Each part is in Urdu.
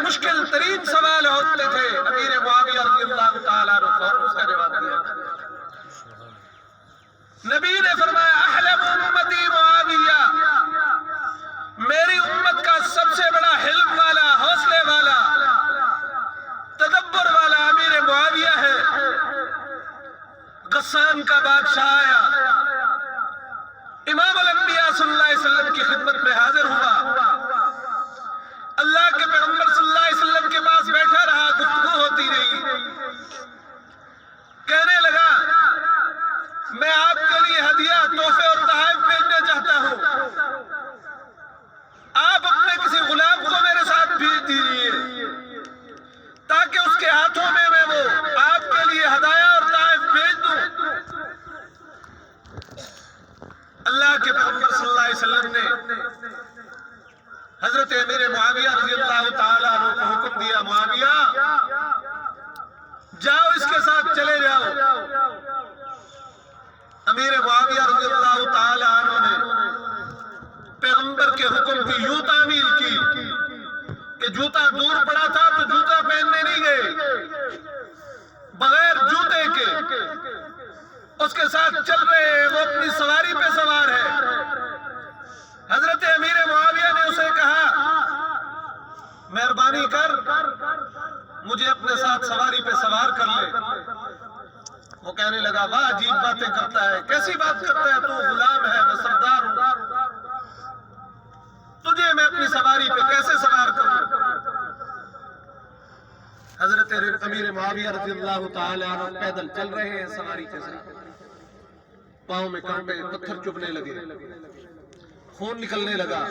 مشکل ترین سوال ہوتے تھے امیر معاویہ رضی اللہ تعالیٰ عنہ اس کا جواب دیا. نبی نے فرمایا احلم امتی معاویہ، میری امت کا سب سے بڑا حلم والا، حوصلے والا، تدبر والا امیر معاویہ ہے. غسان کا بادشاہ آیا، امام الانبیاء صلی اللہ علیہ وسلم کی خدمت میں حاضر ہوا، اللہ کے پیغمبر صلی اللہ علیہ وسلم کے پاس بیٹھا رہا، گفتگو ہوتی رہی. کہنے لگا میں آپ کے لیے ہدیہ، تحفے اور تحائف بھیجنا چاہتا ہوں، آپ اپنے کسی غلام کو میرے ساتھ بھیج دیجیے تاکہ اس کے ہاتھوں میں میں وہ آپ کے لیے ہدایہ اور تحائف بھیج دوں. اللہ کے پیغمبر صلی اللہ علیہ وسلم نے حضرت امیر معاویہ رضی اللہ تعالیٰ عنہ کو حکم دیا، معاویہ جاؤ اس کے ساتھ چلے جاؤ. امیر معاویہ رضی اللہ تعالیٰ عنہ نے پیغمبر کے حکم کی یوں تعمیل کی کہ جوتا دور پڑا تھا تو جوتا پہننے نہیں گئے، بغیر جوتے کے اس کے ساتھ چل رہے ہیں، وہ اپنی سواری پہ سوار ہے. حضرت امیر معاویہ نے اسے کہا مہربانی کر مجھے اپنے ساتھ سواری پہ سوار کر لے. وہ کہنے لگا واہ عجیب باتیں کرتا ہے، کیسی بات کرتا ہے، تو غلام ہے، میں سردار ہوں، تجھے میں اپنی سواری پہ کیسے سوار کروں. حضرت امیر معاویہ رضی اللہ تعالی عنہ پیدل چل رہے ہیں سواری کے ساتھ، پاؤں میں کانٹے پتھر چبھنے لگے، خون نکلنے لگا.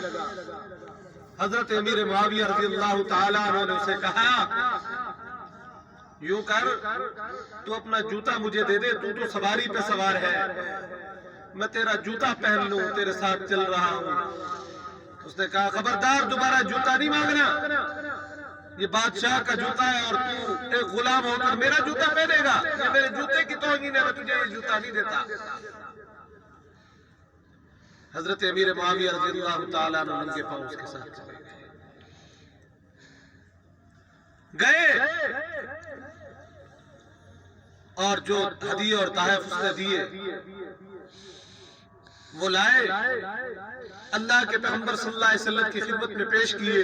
حضرت امیر معاویہ رضی اللہ تعالی عنہ نے اسے کہا یوں کر تو اپنا جوتا مجھے دے دے، تو سواری پہ سوار ہے، میں تیرا جوتا پہن لوں، تیرے ساتھ چل رہا ہوں. اس نے کہا خبردار دوبارہ جوتا نہیں مانگنا، یہ بادشاہ کا جوتا ہے اور تو ایک غلام ہو کر میرا جوتا پہنے گا، یہ میرے جوتے کی توہین ہے، میں تجھے یہ جوتا نہیں دیتا. حضرت امیر معاویہ رضی اللہ تعالیٰ عنہ ننگے پاؤں اس کے ساتھ گئے اور جو ہدیے اور تحائف اس نے دیے وہ لائے، اللہ کے پیغمبر صلی اللہ علیہ وسلم کی خدمت میں پیش کیے.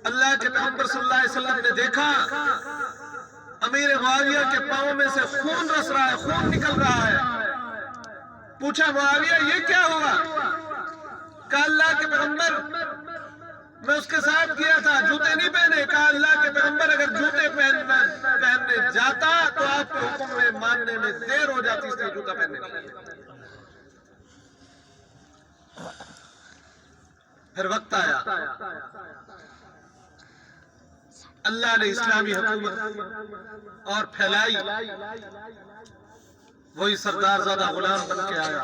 اللہ کے پیغمبر صلی اللہ علیہ وسلم نے دیکھا امیر معاویہ کے پاؤں میں سے خون رس رہا ہے، خون نکل رہا ہے. پوچھا معاویہ یہ کیا ہوا؟ کہا اللہ کے پیغمبر میں اس کے ساتھ کیا تھا، جوتے نہیں پہنے. کہا اللہ کے پیغمبر اگر جوتے پہننے جاتا تو آپ کے حکم میں ماننے میں دیر ہو جاتی، اس لیے جوتا پہننے لگا. پھر وقت آیا، اللہ نے اسلامی حکومت اور پھیلائی، وہی سردار زادہ غلام بن کے آیا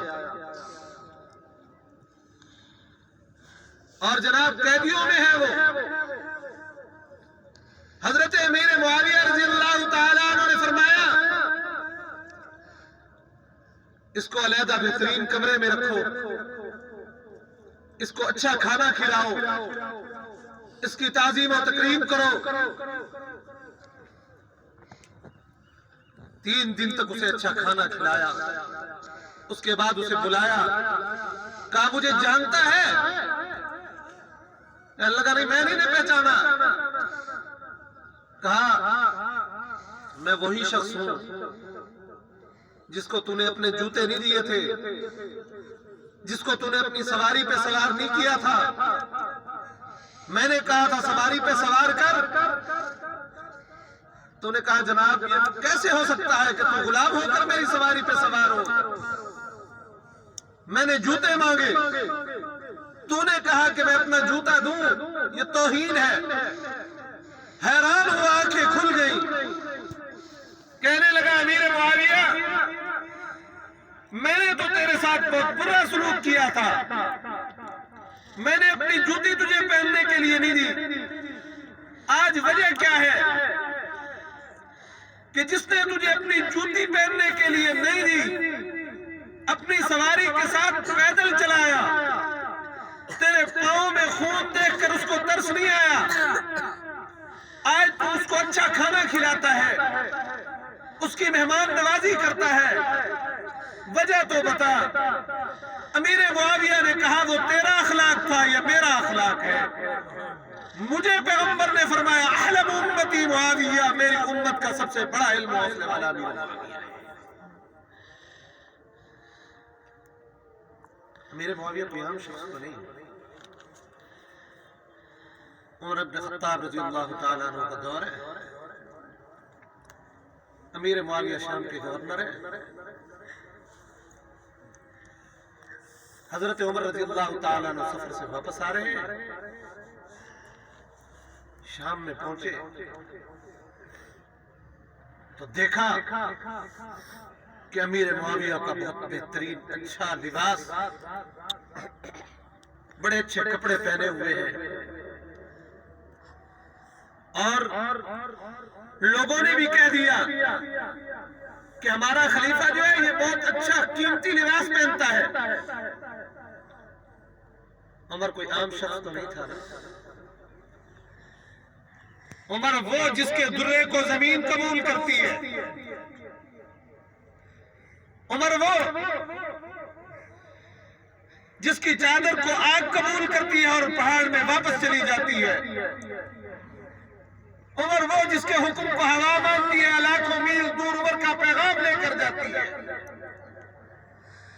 اور جناب قیدیوں میں ہے وہ. حضرت امیر معاویہ رضی اللہ تعالیٰ عنہ نے فرمایا اس کو علیحدہ بہترین کمرے میں رکھو، اس کو اچھا کھانا کھلاؤ، اس کی تعظیم و تکریم کرو. 3 دن تک اسے اچھا کھانا کھلایا. اس کے بعد اسے بلایا، کہا مجھے جانتا ہے؟ اللہ کہا نہیں میں نہیں پہچانا. کہا میں وہی شخص ہوں جس کو تو نے اپنے جوتے نہیں دیے تھے، جس کو تو نے اپنی سواری پہ سوار نہیں کیا تھا. میں نے کہا تھا سواری پہ سوار کر، تو نے کہا جناب یہ کیسے ہو سکتا ہے کہ تو غلام ہو کر میری سواری پہ سوار ہو. میں نے جوتے مانگے، تو نے کہا کہ میں اپنا جوتا دوں، یہ توہین ہے. حیران ہوا، آنکھیں کھل گئی. کہنے لگا امیر معاویہ میں نے تو تیرے ساتھ بہت برا سلوک کیا تھا، میں نے اپنی جوتی تجھے پہننے کے لیے نہیں دی. آج وجہ کیا ہے کہ جس نے تجھے اپنی جوتی پہننے کے لیے نہیں دی، اپنی سواری کے ساتھ پیدل چلایا، تیرے پاؤں میں خون دیکھ کر اس کو ترس نہیں آیا، اچھا کھانا کھلاتا ہے، اس کی مہمان نوازی کرتا ہے، وجہ تو بتا۔ امیر معاویہ نے کہا وہ تیرا اخلاق تھا یا میرا اخلاق ہے؟ مجھے پیغمبر نے فرمایا احلم امتی معاویہ، میری امت کا سب سے بڑا علم حوصلے والا امیر معاویہ ہے۔ امیر معاویہ کوئی عام شخص تو نہیں، عمر بن خطاب رضی اللہ تعالیٰ عنہ کا دور ہے، امیر معاویہ شام کے گورنر ہے، حضرت عمر رضی اللہ تعالیٰ عنہ سفر سے واپس آ رہے ہیں، شام میں پہنچے تو دیکھا کہ امیر معاویہ کا بہت بہترین اچھا لباس، بڑے اچھے کپڑے پہنے ہوئے ہیں، اور لوگوں نے بھی کہہ دیا کہ ہمارا خلیفہ جو ہے یہ بہت اچھا قیمتی لباس پہنتا ہے۔ عمر کوئی عام شخص تو نہیں تھا، عمر وہ جس کے درے کو زمین قبول کرتی ہے، عمر وہ جس کی چادر کو آگ قبول کرتی ہے اور پہاڑ میں واپس چلی جاتی ہے، عمر وہ جس کے حکم کو ہوا مانتی ہے، لاکھوں میل دور عمر کا پیغام لے کر جاتی ہے،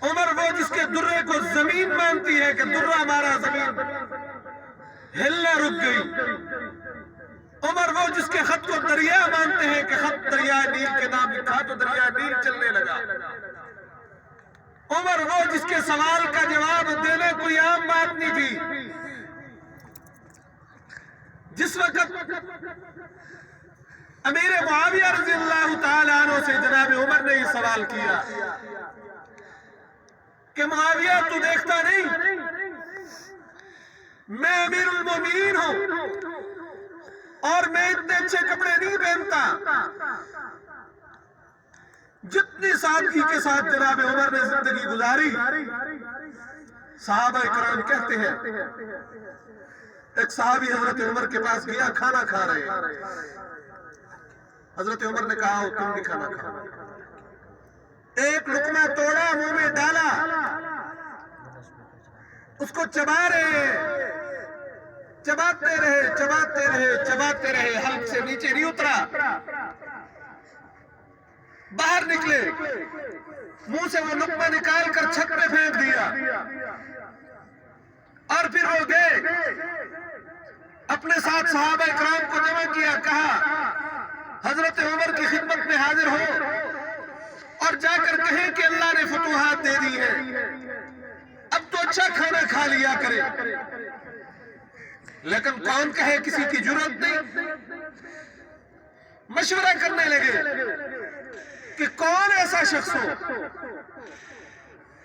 عمر وہ جس کے درے کو زمین مانتی ہے کہ درہ ہمارا زمین ہلنا رک گئی، عمر وہ جس کے خط کو دریا مانتے ہیں کہ خط دریا نیل کے نام لکھا تو دریا نیل چلنے لگا، عمر وہ جس کے سوال کا جواب دینا کوئی عام بات نہیں تھی۔ جس وقت امیر معاویہ رضی اللہ تعالیٰ عنہ سے جناب عمر نے یہ سوال کیا کہ معاویہ تو دیکھتا نہیں میں امیر المومنین ہوں اور میں اتنے اچھے کپڑے نہیں پہنتا، جتنی سادگی کے ساتھ جناب عمر نے زندگی گزاری، صحابہ کرام کہتے ہیں ایک صحابی حضرت عمر کے پاس گیا، کھانا کھا رہے ہیں، حضرت عمر نے کہا تم بھی کھانا کھا، ایک لقمہ توڑا، منہ میں ڈالا، اس کو چبا رہے، چباتے رہے چباتے رہے چباتے رہے، حلق سے نیچے نہیں اترا، باہر نکلے، منہ سے وہ لقمہ نکال کر چھت پہ پھینک دیا، اور پھر وہ گئے اپنے ساتھ صحابہ اکرام کو جمع کیا، کہا حضرت عمر کی خدمت میں حاضر ہو اور جا کر کہیں کہ اللہ نے فتوحات دے دی ہے، اب تو اچھا کھانا کھا لیا کرے، لیکن کون کہے، کسی کی جرات نہیں، مشورہ کرنے لگے کہ کون ایسا شخص ہو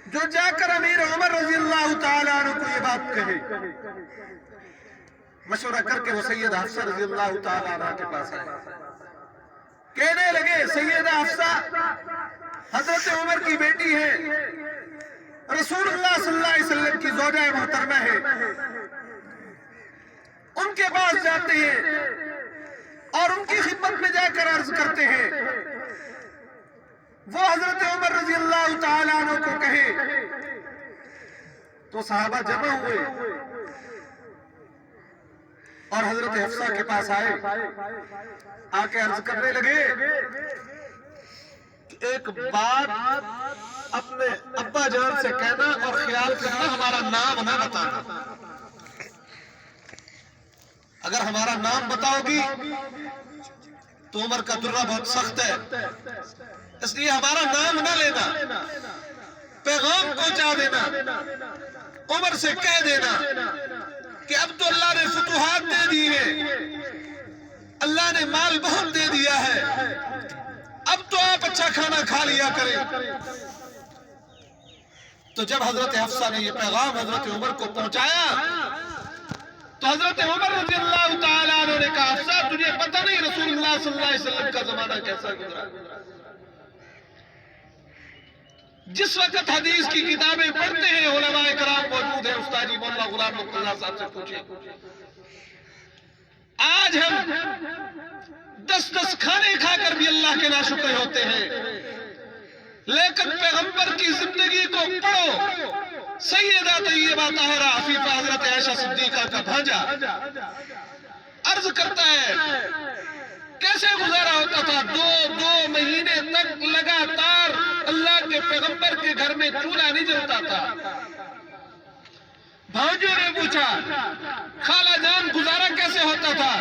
جو جا کر امیر عمر رضی اللہ تعالیٰ عنہ کو یہ بات کہے۔ مشورہ کر کے وہ سیدہ حفصہ رضی اللہ تعالیٰ عنہ کے پاس آئے، کہنے لگے سیدہ حفصہ حضرت عمر کی بیٹی ہے، رسول اللہ صلی اللہ علیہ وسلم کی زوجہ محترمہ ہے، ان کے پاس جاتے ہیں اور ان کی خدمت میں جا کر عرض کرتے ہیں، وہ حضرت عمر رضی اللہ تعالیٰ عنہ کو کہے۔ تو صحابہ جمع ہوئے اور حضرت حفصہ کے پاس آئے، آ کے عرض کرنے لگے کہ ایک بات اپنے ابا جان سے کہنا اور خیال کرنا، ہمارا نام نہ بتانا، اگر ہمارا نام بتاؤ گی تو عمر کا درہ بہت سخت ہے، اس لیے ہمارا نام نہ لینا، پیغام پہنچا دینا، عمر سے کہہ دینا کہ اب تو اللہ نے فتوحات دے دی ہے، اللہ نے مال بہت دے دیا ہے، اب تو آپ اچھا کھانا کھا لیا کریں۔ تو جب حضرت حفصہ نے یہ پیغام حضرت عمر کو پہنچایا تو حضرت عمر رضی اللہ تعالیٰ عنہ نے کہا حفصہ تجھے پتہ نہیں رسول اللہ صلی اللہ علیہ وسلم کا زمانہ کیسا گزرا، جس وقت حدیث کی کتابیں پڑھتے ہیں علماء کرام موجود ہیں، استاد جی مولانا غلام مرتضیٰ صاحب سے پوچھیں، آج ہم 10 کھانے کھا کر بھی اللہ کے ناشکر ہوتے ہیں، لیکن پیغمبر کی زندگی کو پڑھو۔ سیدہ طیبہ طاہرہ عفیفہ حضرت عائشہ صدیقہ کا بھانجا عرض کرتا ہے کیسے گزارا ہوتا تھا، دو مہینے تک لگاتار اللہ کے پیغمبر کے گھر میں چولہا نہیں جلتا تھا۔ بھانجوں نے پوچھا خالہ جان گزارا کیسے ہوتا تھا؟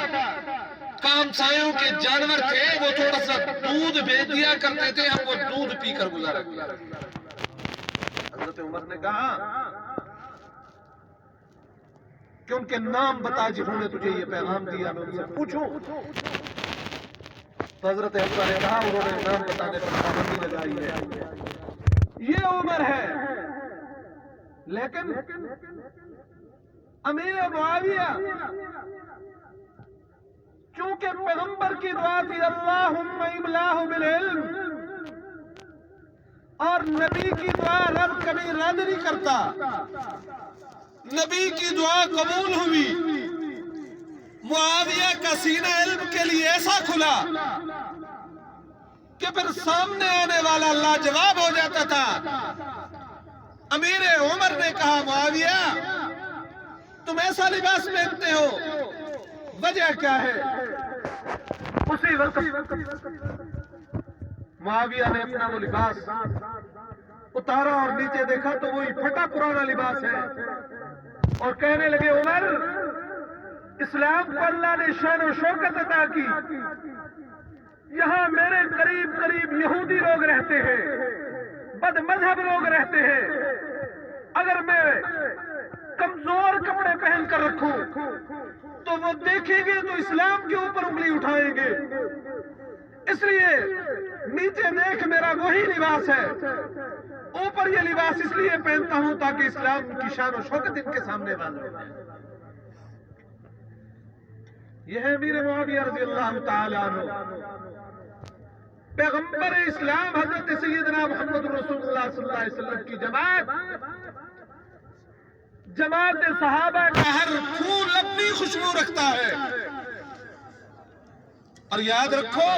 کام سایوں کے جانور تھے، وہ تھوڑا سا دودھ بھیج دیا کرتے تھے، ہم وہ دودھ پی کر گزارا کرتے تھے۔ حضرت عمر نے کہا کہ ان کے نام بتا جنہوں نے تجھے یہ پیغام دیا، میں ان سے پوچھوں؟ تو حضرت حفصہ نے کہا انہوں نے نام بتانے پر پابندی لگائی ہے، یہ عمر ہے، لیکن امیر معاویہ چونکہ پیغمبر کی دعا تھی اللہم املاہ بالعلم، اور نبی کی دعا رب کبھی رد نہیں کرتا، نبی کی دعا قبول ہوئی، معاویہ کا سینہ علم کے لیے ایسا کھلا کہ پھر سامنے آنے والا لاجواب ہو جاتا تھا۔ امیر عمر نے کہا معاویہ تم ایسا لباس پہنتے ہو، وجہ کیا ہے؟ اسی وقت معاویہ نے اپنا وہ لباس اتارا اور نیچے دیکھا تو وہی پھٹا پرانا لباس ہے، اور کہنے لگے عمر اسلام کو اللہ نے شان و شوکت عطا کی، یہاں میرے قریب قریب یہودی لوگ رہتے ہیں، بد مذہب لوگ رہتے ہیں، اگر میں کمزور کپڑے پہن کر رکھوں تو وہ دیکھیں گے تو اسلام کے اوپر انگلی اٹھائیں گے، اس لیے نیچے دیکھ میرا وہی لباس ہے، اوپر یہ لباس اس لیے پہنتا ہوں تاکہ اسلام کی شان و شوکت ان کے سامنے واضح ہو جائے۔ یہ ہے امیر معاویہ رضی اللہ تعالیٰ عنہ، پیغمبر اسلام حضرت سیدنا محمد رسول اللہ صلی اللہ علیہ وسلم کی جماعت صحابہ کا ہر پھول اپنی خوشبو رکھتا ہے، اور یاد رکھو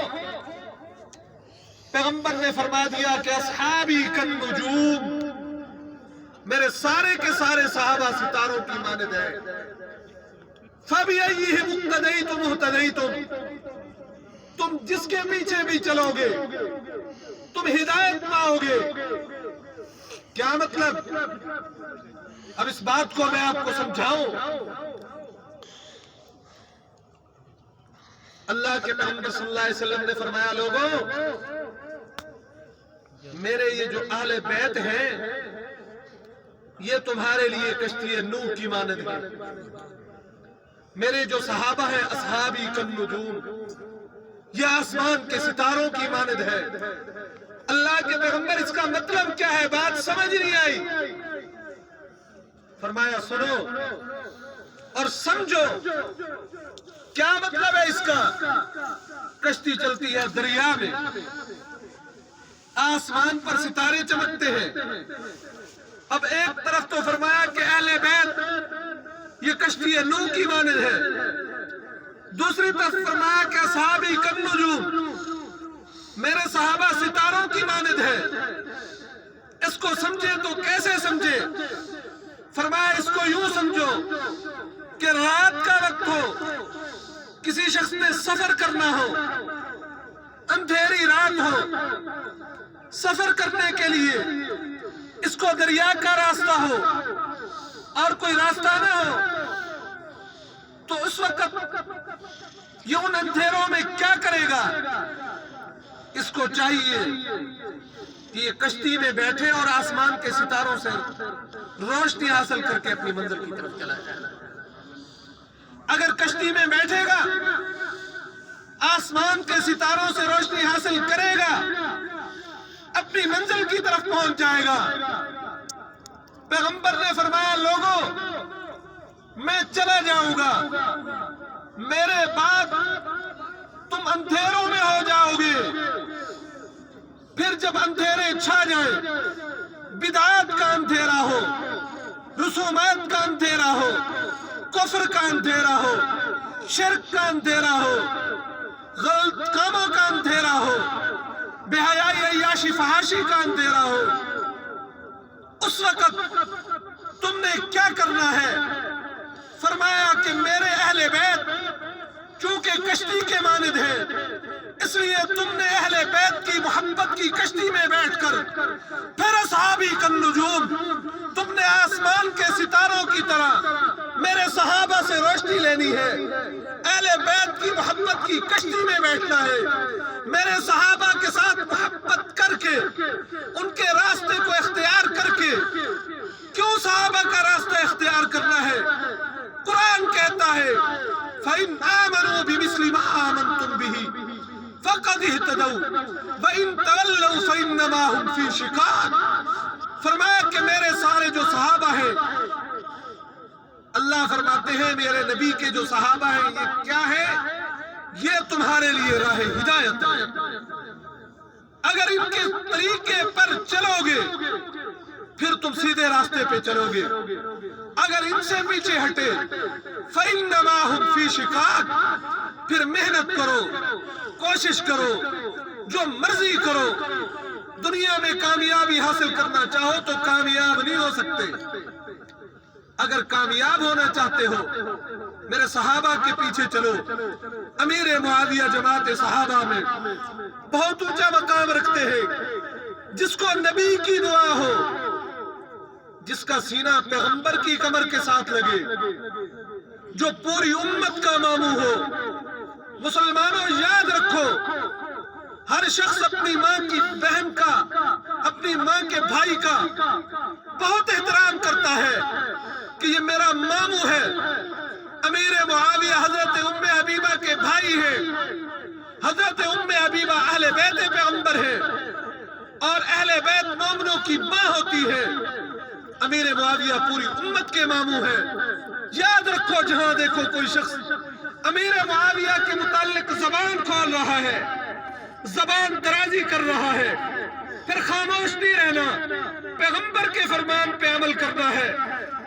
پیغمبر نے فرما دیا کہ اصحابی کالنجوم، میرے سارے کے سارے صحابہ ستاروں کی مانند ہیں، فَبِأَيِّهِمُ اقْتَدَيْتُمْ اهْتَدَيْتُمْ، تم جس کے پیچھے بھی چلو گے تم ہدایت پاؤ گے۔ کیا مطلب؟ اب اس بات کو میں آپ کو سمجھاؤں، اللہ کے پیغمبر صلی اللہ علیہ وسلم نے فرمایا لوگوں میرے یہ جو اہل بیت ہیں یہ تمہارے لیے کشتی نوح کی مانند ہے، میرے جو صحابہ ہیں اصحابی کالنجوم، یہ آسمان کے ستاروں کی مانند ہے۔ اللہ کے پیغمبر اس کا مطلب کیا ہے؟ بات سمجھ نہیں آئی، فرمایا سنو اور سمجھو کیا مطلب ہے اس کا۔ کشتی چلتی ہے دریا میں، آسمان پر ستارے چمکتے ہیں، اب ایک طرف تو فرمایا کہ اہل بیت یہ کشتی نوح کی مانند ہے، دوسری طرف فرمایا کہ اصحابی کالنجوم، میرے صحابہ ستاروں کی مانند ہے۔ اس کو سمجھے تو کیسے سمجھے؟ فرمایا اس کو یوں سمجھو کہ رات کا وقت ہو، کسی شخص نے سفر کرنا ہو، اندھیری رات ہو، سفر کرنے کے لیے اس کو دریا کا راستہ ہو اور کوئی راستہ نہ ہو تو اس وقت یہ ان اندھیروں میں کیا کرے گا؟ اس کو چاہیے کہ یہ کشتی میں بیٹھے اور آسمان کے ستاروں سے روشنی حاصل کر کے اپنی منزل کی طرف چلا جائے۔ اگر کشتی میں بیٹھے گا، آسمان کے ستاروں سے روشنی حاصل کرے گا، اپنی منزل کی طرف پہنچ جائے گا۔ پیغمبر نے فرمایا لوگوں میں چلا جاؤں گا، میرے بعد تم اندھیروں میں ہو جاؤ گے، پھر جب اندھیرے چھا جائیں، بدعات کا اندھیرا ہو، رسومات کا اندھیرا ہو، کفر کا اندھیرا ہو، شرک کا اندھیرا ہو، غلط کاموں کا اندھیرا ہو، بے حیائی عیاشی فحاشی کا اندھیرا ہو، اس وقت تم نے کیا کرنا ہے؟ فرمایا کہ میرے اہل بیت چونکہ کشتی کے مانند ہے، اس لیے تم نے اہل بیت کی محبت کی کشتی میں بیٹھ کر پھر اصحابی کالنجوم، تم نے آسمان کے ستاروں کی طرح میرے صحابہ سے روشنی لینی ہے، اہل بیت کی محبت کی کشتی میں بیٹھنا ہے، میرے صحابہ کے ساتھ محبت کر کے ان کے راستے کو اختیار کر کے۔ کیوں صحابہ کا راستہ اختیار کرنا ہے؟ قرآن کہتا ہے فَإِنْ آمَنُوا بِمِثْلِ مَا آمَنْتُمْ بِهِ فَقَدْ اهْتَدَوْا وَإِنْ تَوَلَّوْا فَإِنَّمَا هُمْ فِي شِقَاقٍ۔ فرمایا کہ میرے سارے جو صحابہ ہیں، اللہ فرماتے ہیں میرے نبی کے جو صحابہ ہیں یہ کیا ہے؟ یہ تمہارے لیے راہ ہدایت ہے۔ اگر ان کے طریقے پر چلو گے پھر تم سیدھے راستے پہ چلو گے، اگر ان سے پیچھے ہٹے فَإِنَّمَا هُمْ فِي شِقَاقٍ، پھر محنت کرو، کوشش کرو، جو مرضی کرو، دنیا میں کامیابی حاصل کرنا چاہو تو کامیاب نہیں ہو سکتے۔ اگر کامیاب ہونا چاہتے ہو میرے صحابہ کے پیچھے چلو۔ امیر معاویہ جماعت صحابہ میں بہت اونچا مقام رکھتے ہیں، جس کو نبی کی دعا ہو، جس کا سینہ پیغمبر کی کمر کے ساتھ لگے، جو پوری امت کا ماموں ہو۔ مسلمانوں یاد رکھو، ہر شخص اپنی ماں کی بہن کا، اپنی ماں کے بھائی کا بہت احترام کرتا ہے کہ یہ میرا ماموں ہے۔ امیر معاویہ حضرت ام حبیبہ کے بھائی ہیں، حضرت ام حبیبہ اہل بیت پیغمبر ہیں، اور اہل بیت مومنوں کی ماں ہوتی ہے۔ امیر معاویہ پوری امت کے ماموں ہیں۔ یاد رکھو، جہاں دیکھو کوئی شخص امیر معاویہ کے متعلق زبان کھول رہا ہے، زبان درازی کر رہا ہے، پھر خاموش نہیں رہنا، پیغمبر کے فرمان پہ عمل کرنا ہے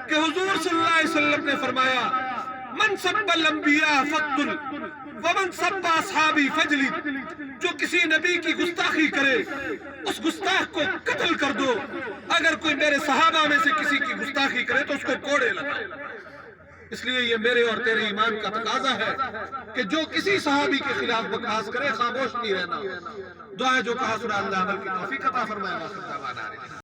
کہ حضور صلی اللہ علیہ وسلم نے فرمایا من سب الانبیاء فقتل ومن سب اصحابی فجلد، جو کسی نبی کی گستاخی کرے اس گستاخ کو قتل کر دو، اگر کوئی میرے صحابہ میں سے کسی کی گستاخی کرے تو اس کو کوڑے لگا۔ اس لیے یہ میرے اور تیرے ایمان کا تقاضا ہے کہ جو کسی صحابی کے خلاف بکواس کرے خاموش نہیں رہنا۔ دعا جو کہا سنا اللہ عمل کی توفیق عطا فرمائے۔